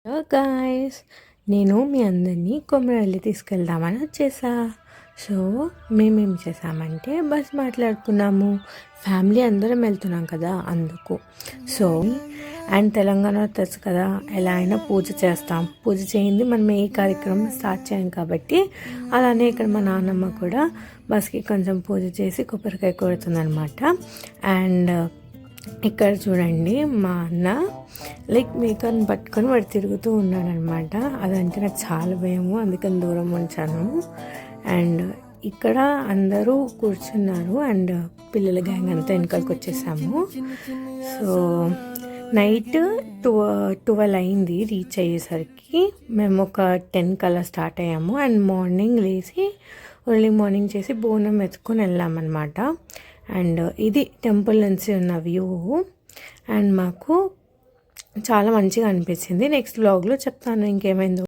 Hello guys, నేను మీ అందరినీ కొమరవెల్లి తీసుకెళ్దామని వచ్చేసా. సో మేమేం చేసామంటే బస్ మాట్లాడుకున్నాము. ఫ్యామిలీ అందరం వెళ్తున్నాం కదా అందుకు. సో అండ్ తెలంగాణ తెలుసు కదా, ఎలా అయినా పూజ చేస్తాం. పూజ చేయింది మనం ఏ కార్యక్రమం స్టార్ట్ చేయం కాబట్టి అలానే ఇక్కడ మా నాన్నమ్మ కూడా బస్కి కొంచెం పూజ చేసి కొబ్బరికాయ కొడుతుందనమాట. అండ్ ఇక్కడ చూడండి, మా అన్న లైక్ మేకను పట్టుకొని వాడు తిరుగుతూ ఉన్నాడనమాట. అదంటే నాకు చాలా భయము, అందుకని దూరం ఉంచాను. అండ్ ఇక్కడ అందరూ కూర్చున్నారు అండ్ పిల్లల గ్యాంగ్ అంతా వెనకాలకి వచ్చేసాము. సో నైట్ 12 అయింది రీచ్ అయ్యేసరికి. మేము ఒక 10 కల్లా స్టార్ట్ అయ్యాము. అండ్ మార్నింగ్ లేచి ఎర్లీ మార్నింగ్ చేసి బోనం ఎత్తుకొని వెళ్ళామన్నమాట. అండ్ ఇది టెంపుల్ నుంచి ఉన్న వ్యూ. అండ్ మాకు చాలా మంచిగా అనిపించింది. నెక్స్ట్ వ్లాగ్లో చెప్తాను ఇంకేమైందో.